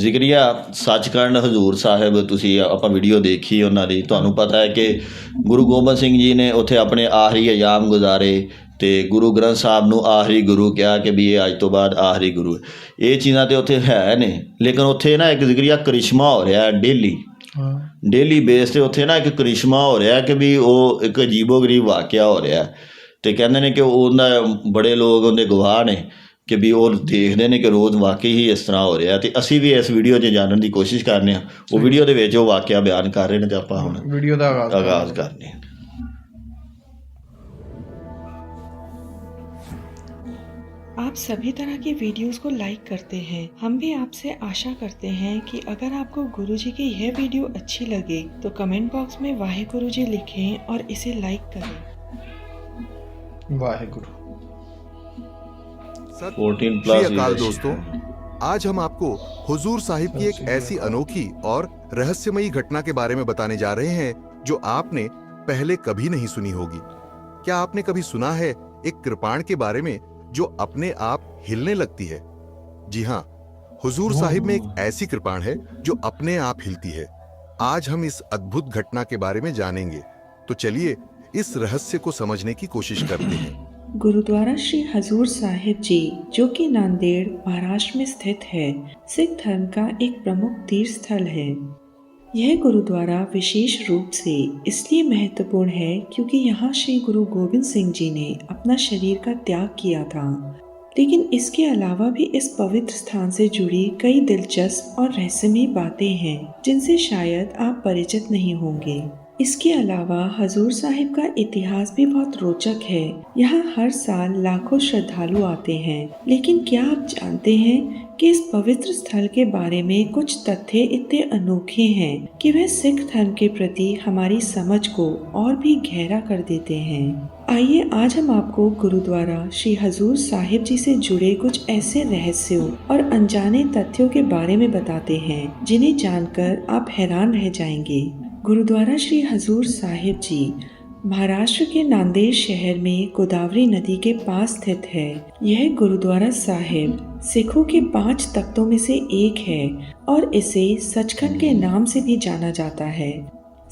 ਜ਼ਿਕਰੀਆ ਸੱਚਖੰਡ ਹਜ਼ੂਰ ਸਾਹਿਬ ਤੁਸੀਂ ਆਪਾਂ ਵੀਡੀਓ ਦੇਖੀ ਉਹਨਾਂ ਦੀ, ਤੁਹਾਨੂੰ ਪਤਾ ਹੈ ਕਿ ਗੁਰੂ ਗੋਬਿੰਦ ਸਿੰਘ ਜੀ ਨੇ ਉੱਥੇ ਆਪਣੇ ਆਖਰੀ ਅਯਾਮ ਗੁਜ਼ਾਰੇ ਅਤੇ ਗੁਰੂ ਗ੍ਰੰਥ ਸਾਹਿਬ ਨੂੰ ਆਖਰੀ ਗੁਰੂ ਕਿਹਾ ਕਿ ਵੀ ਇਹ ਅੱਜ ਤੋਂ ਬਾਅਦ ਆਖਰੀ ਗੁਰੂ। ਇਹ ਚੀਜ਼ਾਂ ਤਾਂ ਉੱਥੇ ਹੈ ਨੇ, ਲੇਕਿਨ ਉੱਥੇ ਨਾ ਇੱਕ ਜ਼ਿਕਰੀਆ ਕਰਿਸ਼ਮਾ ਹੋ ਰਿਹਾ ਡੇਲੀ ਬੇਸ 'ਤੇ ਉੱਥੇ ਨਾ ਇੱਕ ਕਰਿਸ਼ਮਾ ਹੋ ਰਿਹਾ ਕਿ ਵੀ ਉਹ ਇੱਕ ਅਜੀਬੋ ਗਰੀਬ ਵਾਕਿਆ ਹੋ ਰਿਹਾ। ਅਤੇ ਕਹਿੰਦੇ ਨੇ ਕਿ ਉਹਨਾਂ ਬੜੇ ਲੋਕ ਉਹਦੇ ਗਵਾਹ ਨੇ ਕਿ ਵੀ ਉਹ ਦੇਖਦੇ ਨੇ ਕਿ ਰੋਜ਼ ਵਾਕਈ ਹੀ ਇਸ ਤਰ੍ਹਾਂ ਹੋ ਰਿਹਾ। ਅਤੇ ਅਸੀਂ ਵੀ ਇਸ ਵੀਡੀਓ 'ਚ ਜਾਣਨ ਦੀ ਕੋਸ਼ਿਸ਼ ਕਰਨੇ ਹਾਂ। ਉਹ ਵੀਡੀਓ ਦੇ ਵਿੱਚ ਉਹ ਵਾਕਿਆ ਬਿਆਨ ਕਰ ਰਹੇ ਨੇ ਅਤੇ ਆਪਾਂ ਹੁਣ ਵੀਡੀਓ ਦਾ ਆਗਾਜ਼ ਕਰਨੇ ਹਾਂ। आप सभी तरह की वीडियोस को लाइक करते हैं। हम भी आपसे आशा करते हैं कि अगर आपको गुरुजी की यह वीडियो अच्छी लगे तो कमेंट बॉक्स में वाहेगुरु जी लिखें और इसे लाइक करें। वाहेगुरु। 14+ अकाल दोस्तों, आज हम आपको हुजूर साहिब की एक ऐसी अनोखी और रहस्यमयी घटना के बारे में बताने जा रहे हैं जो आपने पहले कभी नहीं सुनी होगी। क्या आपने कभी सुना है एक कृपाण के बारे में जो अपने आप हिलने लगती है? जी हाँ, हुजूर साहिब में एक ऐसी कृपाण है जो अपने आप हिलती है। आज हम इस अद्भुत घटना के बारे में जानेंगे, तो चलिए इस रहस्य को समझने की कोशिश करते हैं। गुरुद्वारा श्री हजूर साहिब जी, जो कि नांदेड़ महाराष्ट्र में स्थित है, सिख धर्म का एक प्रमुख तीर्थ स्थल है। यह गुरुद्वारा विशेष रूप से इसलिए महत्वपूर्ण है क्योंकि यहाँ श्री गुरु गोविंद सिंह जी ने अपना शरीर का त्याग किया था। लेकिन इसके अलावा भी इस पवित्र स्थान से जुड़ी कई दिलचस्प और रहस्यमयी बातें हैं जिनसे शायद आप परिचित नहीं होंगे। इसके अलावा हजूर साहिब का इतिहास भी बहुत रोचक है। यहाँ हर साल लाखों श्रद्धालु आते हैं, लेकिन क्या आप जानते हैं कि इस पवित्र स्थल के बारे में कुछ तथ्य इतने अनोखे हैं कि वह सिख धर्म के प्रति हमारी समझ को और भी गहरा कर देते हैं। आइए आज हम आपको गुरुद्वारा श्री हजूर साहिब जी से जुड़े कुछ ऐसे रहस्यों और अनजाने तथ्यों के बारे में बताते हैं जिन्हें जानकर आप हैरान रह जाएंगे। गुरुद्वारा श्री हजूर साहिब जी महाराष्ट्र के नांदेड़ शहर में गोदावरी नदी के पास स्थित है। यह गुरुद्वारा साहिब सिखों के 5 तख्तों में से एक है और इसे सचखंड के नाम से भी जाना जाता है।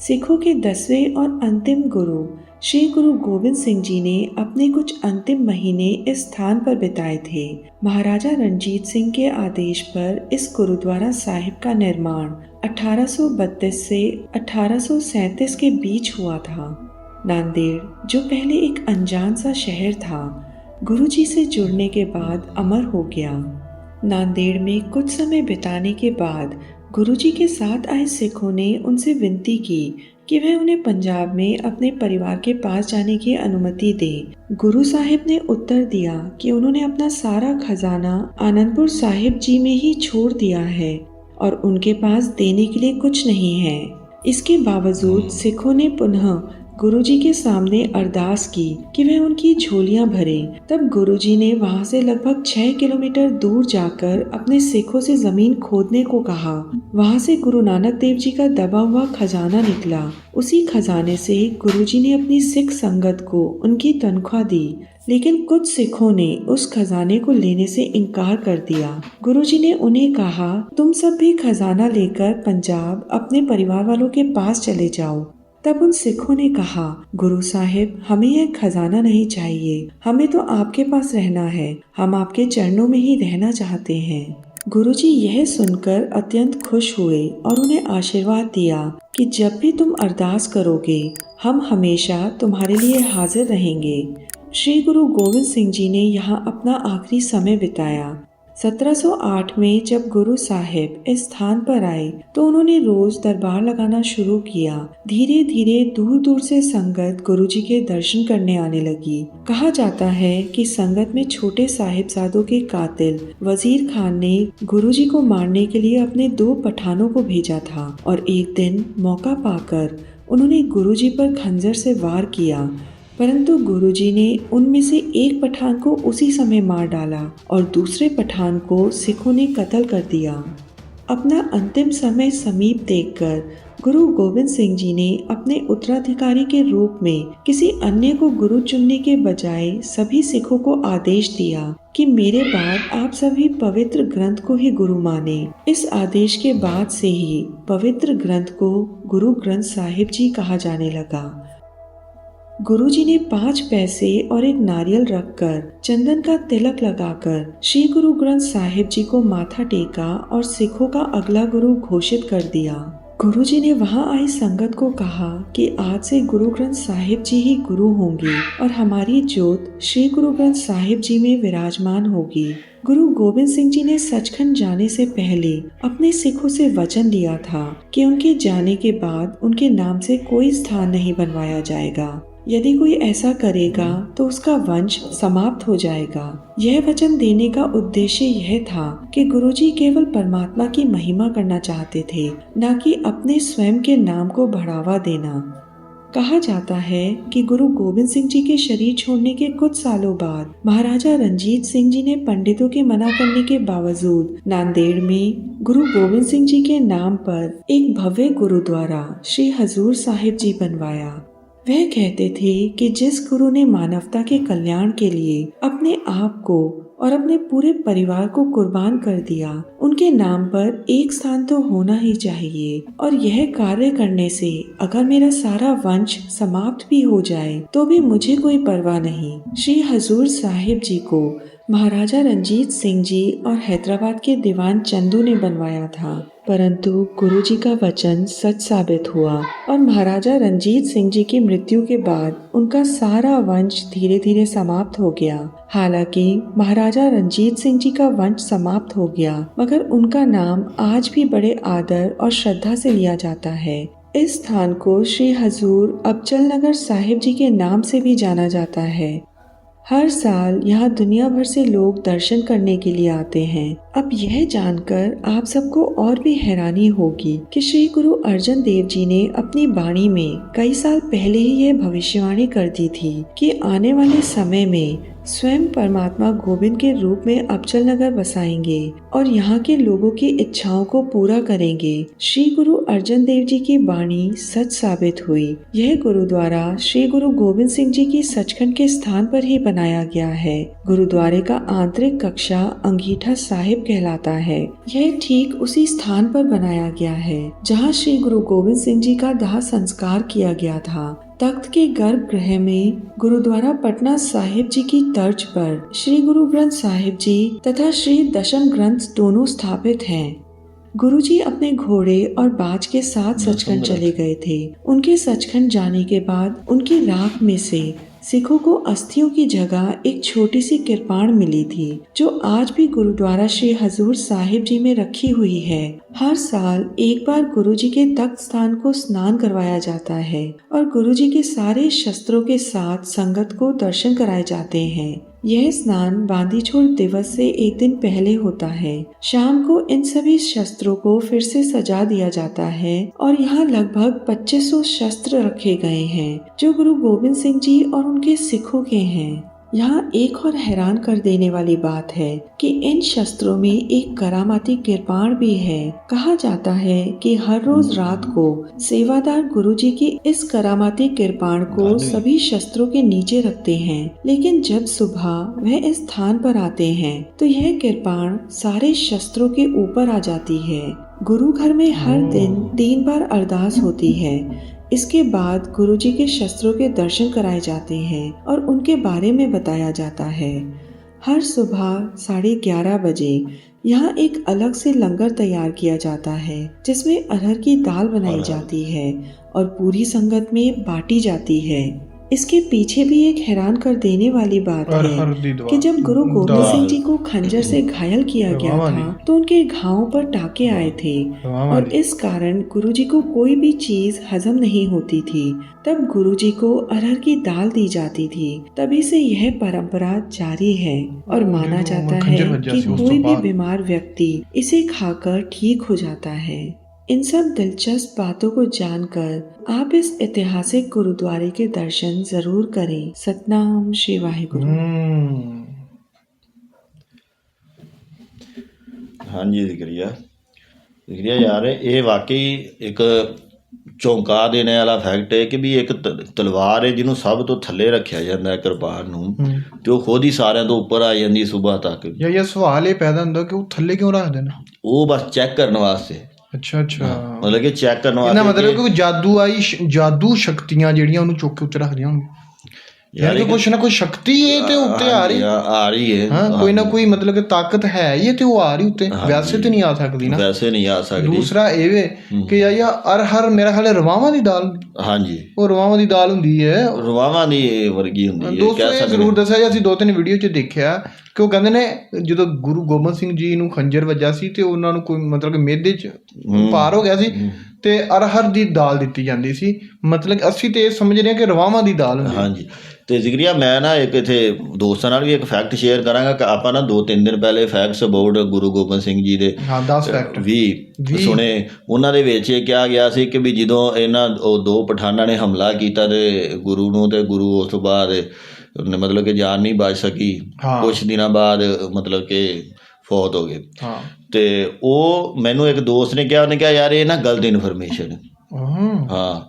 सिखों के 10वें और अंतिम गुरु श्री गुरु गोविंद सिंह जी ने अपने कुछ अंतिम महीने इस स्थान पर बिताए थे। महाराजा रणजीत सिंह के आदेश पर इस गुरुद्वारा साहिब का निर्माण 1832 से 1837 के बीच हुआ था। नांदेड़, जो पहले एक अनजान सा शहर था, गुरुजी से जुड़ने के बाद अमर हो गया। नांदेड़ में कुछ समय बिताने के बाद गुरुजी के साथ आए सिखों ने उनसे विनती की कि वह उन्हें पंजाब में अपने परिवार के पास जाने की अनुमति दें। गुरु साहिब ने उत्तर दिया कि उन्होंने अपना सारा खजाना आनंदपुर साहिब जी में ही छोड़ दिया है और उनके पास देने के लिए कुछ नहीं है। इसके बावजूद सिखों ने पुनः गुरुजी के सामने अरदास की कि वह उनकी झोलियां भरें। तब गुरुजी ने वहां से लगभग 6 किलोमीटर दूर जाकर अपने सिखों से जमीन खोदने को कहा। वहां से गुरु नानक देव जी का दबा हुआ खजाना निकला। उसी खजाने से गुरुजी ने अपनी सिख संगत को उनकी तनख्वाह दी, लेकिन कुछ सिखों ने उस खजाने को लेने से इनकार कर दिया। गुरुजी ने उन्हें कहा, तुम सब भी खजाना लेकर पंजाब अपने परिवार वालों के पास चले जाओ। तब उन सिखों ने कहा, गुरु साहिब, हमें यह खजाना नहीं चाहिए, हमें तो आपके पास रहना है, हम आपके चरणों में ही रहना चाहते हैं। गुरुजी यह सुनकर अत्यंत खुश हुए और उन्हें आशीर्वाद दिया कि जब भी तुम अरदास करोगे, हम हमेशा तुम्हारे लिए हाजिर रहेंगे। श्री गुरु गोविंद सिंह जी ने यहाँ अपना आखिरी समय बिताया। 1708 में जब गुरु साहिब इस स्थान पर आए तो उन्होंने रोज दरबार लगाना शुरू किया। धीरे धीरे दूर दूर से संगत गुरुजी के दर्शन करने आने लगी। कहा जाता है कि संगत में छोटे साहिबजादों के कातिल वजीर खान ने गुरुजी को मारने के लिए अपने 2 पठानों को भेजा था और एक दिन मौका पाकर उन्होंने गुरुजी पर खंजर से वार किया, परंतु गुरुजी ने उनमें से एक पठान को उसी समय मार डाला और दूसरे पठान को सिखों ने कत्ल कर दिया। अपना अंतिम समय समीप देखकर गुरु गोविंद सिंह जी ने अपने उत्तराधिकारी के रूप में किसी अन्य को गुरु चुनने के बजाय सभी सिखों को आदेश दिया कि मेरे बाद आप सभी पवित्र ग्रंथ को ही गुरु माने। इस आदेश के बाद से ही पवित्र ग्रंथ को गुरु ग्रंथ साहिब जी कहा जाने लगा। गुरुजी ने 5 पैसे और एक नारियल रखकर चंदन का तिलक लगाकर श्री गुरु ग्रंथ साहिब जी को माथा टेका और सिखों का अगला गुरु घोषित कर दिया। गुरुजी ने वहां आई संगत को कहा कि आज से गुरु ग्रंथ साहिब जी ही गुरु होंगे और हमारी ज्योत श्री गुरु ग्रंथ साहिब जी में विराजमान होगी। गुरु गोविंद सिंह जी ने सचखंड जाने से पहले अपने सिखों से वचन दिया था कि उनके जाने के बाद उनके नाम से कोई स्थान नहीं बनवाया जाएगा। यदि कोई ऐसा करेगा तो उसका वंश समाप्त हो जाएगा। यह वचन देने का उद्देश्य यह था कि गुरुजी केवल परमात्मा की महिमा करना चाहते थे, न कि अपने स्वयं के नाम को बढ़ावा देना। कहा जाता है कि गुरु गोविंद सिंह जी के शरीर छोड़ने के कुछ सालों बाद महाराजा रंजीत सिंह जी ने पंडितों के मना करने के बावजूद नांदेड़ में गुरु गोविंद सिंह जी के नाम पर एक भव्य गुरुद्वारा श्री हजूर साहिब जी बनवाया। वह कहते थे कि जिस गुरु ने मानवता के कल्याण के लिए अपने आप को और अपने पूरे परिवार को कुर्बान कर दिया, उनके नाम पर एक स्थान तो होना ही चाहिए। और यह कार्य करने से अगर मेरा सारा वंश समाप्त भी हो जाए तो भी मुझे कोई परवाह नहीं। श्री हजूर साहिब जी को महाराजा रंजीत सिंह जी और हैदराबाद के दीवान चंदू ने बनवाया था, परंतु गुरुजी का वचन सच साबित हुआ और महाराजा रंजीत सिंह जी की मृत्यु के बाद उनका सारा वंश धीरे धीरे समाप्त हो गया। हालांकि महाराजा रंजीत सिंह जी का वंश समाप्त हो गया, मगर उनका नाम आज भी बड़े आदर और श्रद्धा से लिया जाता है। इस स्थान को श्री हजूर अबचल नगर साहिब जी के नाम से भी जाना जाता है। हर साल यहाँ दुनिया भर से लोग दर्शन करने के लिए आते हैं। अब यह जानकर आप सबको और भी हैरानी होगी कि श्री गुरु अर्जन देव जी ने अपनी वाणी में कई साल पहले ही यह भविष्यवाणी कर दी थी कि आने वाले समय में स्वयं परमात्मा गोविंद के रूप में अबचल नगर बसाएंगे और यहाँ के लोगों की इच्छाओं को पूरा करेंगे। श्री गुरु अर्जन देव जी की वाणी सच साबित हुई। यह गुरुद्वारा श्री गुरु गोविंद सिंह जी की सचखंड के स्थान पर ही बनाया गया है। गुरुद्वारे का आंतरिक कक्षा अंगीठा साहिब कहलाता है। यह ठीक उसी स्थान पर बनाया गया है जहाँ श्री गुरु गोविंद सिंह जी का दाह संस्कार किया गया था। तख्त के गर्भगृह में गुरुद्वारा पटना साहिब जी की तर्ज पर श्री गुरु ग्रंथ साहिब जी तथा श्री दशम ग्रंथ दोनों स्थापित हैं। गुरुजी अपने घोड़े और बाज के साथ सचखंड चले गए थे। उनके सचखंड जाने के बाद उनकी राख में से सिखों को अस्थियों की जगह एक छोटी सी किरपाण मिली थी, जो आज भी गुरुद्वारा श्री हजूर साहिब जी में रखी हुई है। हर साल एक बार गुरुजी के तख्त स्थान को स्नान करवाया जाता है और गुरुजी के सारे शस्त्रों के साथ संगत को दर्शन कराए जाते हैं। यह स्नान बांदी छोड़ दिवस से एक दिन पहले होता है। शाम को इन सभी शस्त्रों को फिर से सजा दिया जाता है और यहाँ लगभग 2500 शस्त्र रखे गए हैं, जो गुरु गोविंद सिंह जी और उनके सिखों के हैं। यहाँ एक और हैरान कर देने वाली बात है कि इन शस्त्रों में एक करामाती किरपाण भी है। कहा जाता है कि हर रोज रात को सेवादार गुरुजी की इस करामाती किरपाण को सभी शस्त्रों के नीचे रखते हैं, लेकिन जब सुबह वह इस स्थान पर आते हैं तो यह किरपाण सारे शस्त्रों के ऊपर आ जाती है। गुरु घर में हर दिन 3 बार अरदास होती है। इसके बाद गुरुजी के शस्त्रों के दर्शन कराए जाते हैं और उनके बारे में बताया जाता है। हर सुबह 11:30 बजे यहाँ एक अलग से लंगर तैयार किया जाता है, जिसमें अरहर की दाल बनाई जाती है और पूरी संगत में बांटी जाती है। इसके पीछे भी एक हैरान कर देने वाली बात है कि जब गुरु गोविंद सिंह जी को खंजर से घायल किया गया था तो उनके घावों पर टाके आए थे और इस कारण गुरुजी को कोई भी चीज हजम नहीं होती थी। तब गुरुजी को अरहर की दाल दी जाती थी। तभी से यह परंपरा जारी है और माना जाता है कि कोई भी बीमार व्यक्ति इसे खाकर ठीक हो जाता है। इन सब दिलचस्प बातों को जानकर आप इस ऐतिहासिक गुरुद्वारे के दर्शन जरूर करें। सतनाम श्री वाहिगुरु। हाँ जी जिक्रिया। ਜ਼ਿਕਰੀਆ ਯਾਰ ਇਹ ਵਾਕਈ ਇੱਕ ਚੌਂਕਾ ਦੇਣੇ ਵਾਲਾ ਫੈਕਟ ਹੈ ਕਿ ਵੀ ਇੱਕ ਤਲਵਾਰ ਹੈ ਜਿਹਨੂੰ ਸਭ ਤੋਂ ਥੱਲੇ ਰੱਖਿਆ ਜਾਂਦਾ ਹੈ ਕਿਰਪਾਨ ਨੂੰ, ਤੇ ਉਹ ਖੁਦ ਹੀ ਸਾਰਿਆਂ ਤੋਂ ਉੱਪਰ ਆ ਜਾਂਦੀ ਸਵੇਰ ਤੱਕ। ਇਹ ਸਵਾਲ ਇਹ ਪੈਦਾ ਹੁੰਦਾ ਕਿ ਉਹ ਥੱਲੇ ਕਿਉਂ ਰੱਖਦੇ ਨੇ? ਉਹ ਬਸ ਚੈੱਕ ਕਰਨ ਵਾਸਤੇ। ਅੱਛਾ ਮਤਲਬ ਕਿ ਚੈੱਕ ਕਰਨ ਇਹਦਾ ਵਾਸਤੇ ਮਤਲਬ ਕਿ ਜਾਦੂ ਸ਼ਕਤੀਆਂ ਜਿਹੜੀਆਂ ਉਹਨੂੰ ਚੁੱਕ ਕੇ ਉੱਤੇ ਰੱਖਦੀਆਂ ਹੋਣਗੀਆਂ, ਯਾਰ ਕਿ ਕੁਛ ਨਾ ਕੋਈ ਸ਼ਕਤੀ ਹੈ ਤੇ ਉੱਤੇ ਆ ਰਹੀ ਹੈ। ਹਾਂ, ਕੋਈ ਨਾ ਕੋਈ ਮਤਲਬ ਕਿ ਤਾਕਤ ਹੈ ਹੀ ਤੇ ਉਹ ਆ ਰਹੀ ਉੱਤੇ, ਵੈਸੇ ਤੇ ਨਹੀਂ ਆ ਸਕਦੀ ਨਾ, ਵੈਸੇ ਨਹੀਂ ਆ ਸਕਦੀ। ਦੂਸਰਾ ਇਹ ਵੇ ਕਿ ਯਾਰ ਅਰਹਰ ਮੇਰਾ ਖਿਆਲ ਰਵਾਵਾਂ ਦੀ ਦਾਲ, ਹਾਂਜੀ ਉਹ ਰਵਾਵਾਂ ਦੀ ਦਾਲ ਹੁੰਦੀ ਹੈ, ਰਵਾਵਾਂ ਦੀ ਵਰਗੀ ਹੁੰਦੀ ਹੈ। ਦੋਸਤੋ ਇਹ ਜ਼ਰੂਰ ਦੱਸਿਆ ਜੀ, ਅਸੀਂ 2-3 ਵੀਡੀਓ 'ਚ ਦੇਖਿਆ ਕਿ ਉਹ ਕਹਿੰਦੇ ਨੇ ਜਦੋਂ ਗੁਰੂ ਗੋਬਿੰਦ ਸਿੰਘ ਜੀ ਨੂੰ ਖੰਜਰ ਵੱਜਾ ਸੀ ਤੇ ਉਹਨਾਂ ਨੂੰ ਕੋਈ ਮਤਲਬ ਕਿ ਮਿਹਦੇ 'ਚ ਪਾਰ ਹੋ ਗਿਆ ਸੀ ਤੇ ਅਰਹਰ ਦੀ ਦਾਲ ਦਿੱਤੀ ਜਾਂਦੀ ਸੀ। ਮਤਲਬ ਅਸੀਂ ਤੇ ਇਹ ਸਮਝ ਰਹੇ ਹਾਂ ਕਿ ਰਵਾਵਾਂ ਦੀ ਦਾਲ ਹੁੰਦੀ। ਹਾਂਜੀ। ਤੇ ਜ਼ਿਕਰੀਆ ਮੈਂ ਨਾ ਇੱਕ ਇੱਥੇ ਦੋਸਤਾਂ ਨਾਲ ਵੀ ਇੱਕ ਫੈਕਟ ਸ਼ੇਅਰ ਕਰਾਂਗਾ ਕਿ ਆਪਾਂ ਨਾ 2-3 ਦਿਨ ਪਹਿਲੇ ਫੈਕਟਸ ਅਬਾਊਟ ਗੁਰੂ ਗੋਬਿੰਦ ਸਿੰਘ ਜੀ ਦੇ 10 ਫੈਕਟ 20 ਸੁਣੇ। ਉਹਨਾਂ ਦੇ ਵਿੱਚ ਇਹ ਕਿਹਾ ਗਿਆ ਸੀ ਕਿ ਵੀ ਜਦੋਂ ਇਹਨਾਂ ਉਹ 2 ਪਠਾਨਾਂ ਨੇ ਹਮਲਾ ਕੀਤਾ ਤੇ ਗੁਰੂ ਨੂੰ, ਤੇ ਗੁਰੂ ਉਸ ਤੋਂ ਬਾਅਦ ਮਤਲਬ ਕਿ ਜਾਨ ਨਹੀਂ ਬਚ ਸਕੀ, ਕੁਛ ਦਿਨਾਂ ਬਾਅਦ ਮਤਲਬ ਕਿ ਫੌਤ ਹੋ ਗਏ। ਤੇ ਉਹ ਮੈਨੂੰ ਇੱਕ ਦੋਸਤ ਨੇ ਕਿਹਾ, ਉਹਨੇ ਕਿਹਾ ਯਾਰ ਇਹ ਨਾ ਗਲਤ ਇਨਫੋਰਮੇਸ਼ਨ। ਹਾਂ,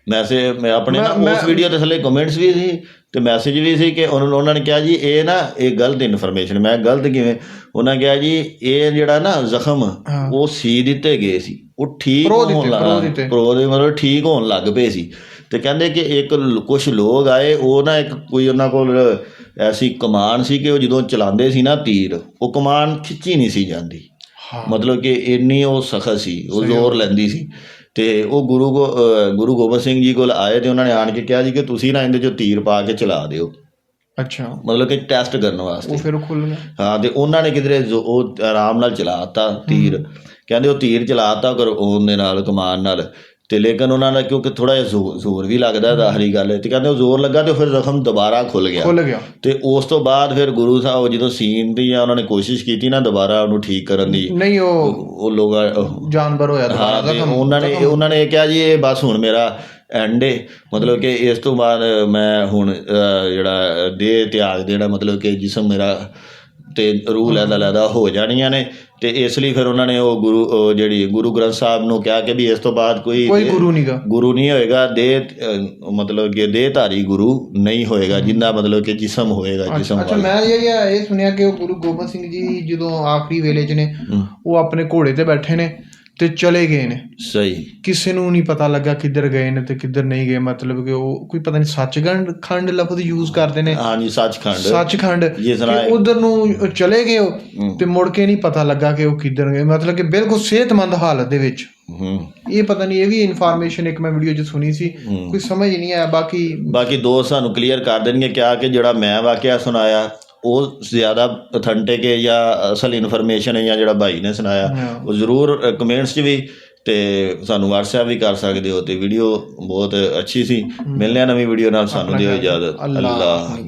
ਮੈਂ ਆਪਣੇ ਨਾ ਉਸ ਵੀਡੀਓ ਦੇ ਥੱਲੇ ਕਮੈਂਟਸ ਵੀ ਸੀ ਤੇ ਮੈਸੇਜ ਵੀ ਸੀ ਕਿ ਉਹਨਾਂ ਨੇ ਕਿਹਾ ਜੀ ਇਹ ਗਲਤ ਇਨਫੋਰਮੇਸ਼ਨ। ਮੈਂ ਗਲਤ ਕਿਵੇਂ? ਉਹਨਾਂ ਕਿਹਾ ਜੀ ਇਹ ਜਿਹੜਾ ਨਾ ਜ਼ਖਮ ਉਹ ਸੀ ਦਿੱਤੇ ਗਏ ਸੀ, ਉਹ ਠੀਕ ਹੋਣ ਮਤਲਬ ਠੀਕ ਹੋਣ ਲੱਗ ਪਏ ਸੀ। ਤੇ ਕਹਿੰਦੇ ਕਿ ਕੁਛ ਲੋਕ ਆਏ, ਉਹ ਨਾ ਕੋਈ ਉਹਨਾਂ ਕੋਲ ਐਸੀ ਕਮਾਨ ਸੀ ਕਿ ਉਹ ਜਦੋਂ ਚਲਾਉਂਦੇ ਸੀ ਨਾ ਤੀਰ, ਉਹ ਕਮਾਨ ਖਿੱਚੀ ਨਹੀਂ ਸੀ ਜਾਂਦੀ, ਮਤਲਬ ਕਿ ਇੰਨੀ ਉਹ ਸਖਤ ਸੀ, ਉਹ ਜ਼ੋਰ ਲੈਂਦੀ ਸੀ। ਤੇ ਉਹ ਗੁਰੂ ਗੋਬਿੰਦ ਸਿੰਘ ਜੀ ਕੋਲ ਆਏ ਤੇ ਉਹਨਾਂ ਨੇ ਆਣ ਕੇ ਕਿਹਾ ਜੀ ਕਿ ਤੁਸੀਂ ਨਾ ਇਹਦੇ 'ਚ ਤੀਰ ਪਾ ਕੇ ਚਲਾ ਦਿਓ। ਅੱਛਾ, ਮਤਲਬ ਕਿ ਟੈਸਟ ਕਰਨ ਵਾਸਤੇ। ਉਹ ਫਿਰ ਉਹ ਖੁੱਲ ਗਿਆ। ਹਾਂ, ਤੇ ਉਹਨਾਂ ਨੇ ਕਿਧਰੇ ਉਹ ਆਰਾਮ ਨਾਲ ਚਲਾਤਾ ਤੀਰ। ਕਹਿੰਦੇ ਉਹ ਤੀਰ ਚਲਾਤਾ ਉਹਦੇ ਨਾਲ ਕਮਾਨ ਨਾਲ, ਤੇ ਲੇਕਿਨ ਉਹਨਾਂ ਦਾ ਕਿਉਂਕਿ ਥੋੜਾ ਜਿਹਾ ਜ਼ੋਰ ਵੀ ਲੱਗਦਾ, ਜ਼ਾਹਰੀ ਗੱਲ ਹੈ। ਤੇ ਕਹਿੰਦੇ ਉਹ ਜ਼ੋਰ ਲੱਗਾ ਤੇ ਫਿਰ ਜ਼ਖਮ ਦੁਬਾਰਾ ਖੁੱਲ ਗਿਆ। ਤੇ ਉਸ ਤੋਂ ਬਾਅਦ ਫਿਰ ਗੁਰੂ ਸਾਹਿਬ ਜਦੋਂ ਸੀਨ ਦੀ ਜਾਂ ਉਹਨਾਂ ਨੇ ਕੋਸ਼ਿਸ਼ ਕੀਤੀ ਨਾ ਦੁਬਾਰਾ ਉਹਨੂੰ ਠੀਕ ਕਰਨ ਦੀ, ਨਹੀਂ ਉਹ ਲੋਕ ਜਾਨਵਰ ਹੋਇਆ। ਹਾਂ, ਤੇ ਉਹਨਾਂ ਨੇ ਇਹ ਕਿਹਾ ਜੀ ਇਹ ਬਸ ਹੁਣ ਮੇਰਾ ਐਂਡ ਏ, ਮਤਲਬ ਕਿ ਇਸ ਤੋਂ ਬਾਅਦ ਮੈਂ ਹੁਣ ਜਿਹੜਾ ਦੇਹ ਤਿਆਗ ਦੇਣਾ, ਮਤਲਬ ਕਿ ਜਿਸਮ ਮੇਰਾ ਤੇ ਰੂਹ ਲੈਦਾ ਹੋ ਜਾਣੀਆਂ ਨੇ। ਤੇ ਇਸ ਲਈ ਫਿਰ ਉਹਨਾਂ ਨੇ ਉਹ ਗੁਰੂ ਗ੍ਰੰਥ ਸਾਹਿਬ ਨੂੰ ਕਿਹਾ ਕਿ ਵੀ ਇਸ ਤੋਂ ਬਾਅਦ ਕੋਈ ਗੁਰੂ ਨਹੀਂ ਹੋਏਗਾ, ਮਤਲਬ ਕਿ ਦੇਹਧਾਰੀ ਗੁਰੂ ਨਹੀਂ ਹੋਏਗਾ, ਜਿੰਨਾ ਮਤਲਬ ਕਿ ਜਿਸਮ ਹੋਏਗਾ ਜਿਸਮ। ਅੱਛਾ, ਮੈਂ ਇਹ ਸੁਣਿਆ ਕਿ ਉਹ ਗੁਰੂ ਗੋਬਿੰਦ ਸਿੰਘ ਜੀ ਜਦੋਂ ਆਖਰੀ ਵੇਲੇ 'ਚ ਨੇ, ਉਹ ਆਪਣੇ ਘੋੜੇ ਤੇ ਬੈਠੇ ਨੇ ਤੇ ਚਲੇ ਗਏ ਨੇ। ਸਹੀ, ਕਿਸੇ ਨੂੰ ਨਹੀਂ ਪਤਾ ਲੱਗਾ ਕਿੱਧਰ ਗਏ ਨੇ ਤੇ ਕਿੱਧਰ ਨਹੀਂ ਗਏ। ਮਤਲਬ ਕਿ ਉਹ ਕੋਈ ਪਤਾ ਨਹੀਂ ਸੱਚਖੰਡ ਲਫ਼ਜ਼ ਯੂਜ਼ ਕਰਦੇ ਨੇ। ਹਾਂਜੀ, ਸੱਚਖੰਡ ਉਧਰ ਨੂੰ ਚਲੇ ਗਏ ਉਹ, ਤੇ ਮੁੜ ਕੇ ਨਹੀਂ ਪਤਾ ਲੱਗਾ ਕਿ ਉਹ ਕਿੱਧਰ ਗਏ। ਮਤਲਬ ਕਿ ਬਿਲਕੁਲ ਸਿਹਤਮੰਦ ਹਾਲਤ ਦੇ ਵਿੱਚ। ਇਹ ਪਤਾ ਨਹੀਂ, ਇਹ ਵੀ ਇਨਫੋਰਮੇਸ਼ਨ ਇੱਕ ਮੈਂ ਵੀਡੀਓ 'ਚ ਸੁਣੀ ਸੀ, ਕੋਈ ਸਮਝ ਨਹੀਂ ਆਇਆ। ਬਾਕੀ ਦੋਸਤ ਸਾਨੂੰ ਕਲੀਅਰ ਕਰ ਦੇਣਗੇ ਕਿਹਾ ਕਿ ਜਿਹੜਾ ਮੈਂ ਵਾਕਿਆ ਸੁਣਾਇਆ ਉਹ ਜ਼ਿਆਦਾ ਅਥੈਂਟਿਕ ਹੈ ਜਾਂ ਅਸਲ ਇਨਫੋਰਮੇਸ਼ਨ ਹੈ ਜਾਂ ਜਿਹੜਾ ਭਾਈ ਨੇ ਸੁਣਾਇਆ। ਉਹ ਜ਼ਰੂਰ ਕਮੈਂਟਸ 'ਚ ਵੀ ਤੇ ਸਾਨੂੰ WhatsApp ਵੀ ਕਰ ਸਕਦੇ ਹੋ। ਤੇ ਵੀਡੀਓ ਬਹੁਤ ਅੱਛੀ ਸੀ। ਮਿਲਦੇ ਹਾਂ ਨਵੀਂ ਵੀਡੀਓ ਨਾਲ, ਸਾਨੂੰ ਦਿਓ ਇਜਾਜ਼ਤ। ਅੱਲਾਹ।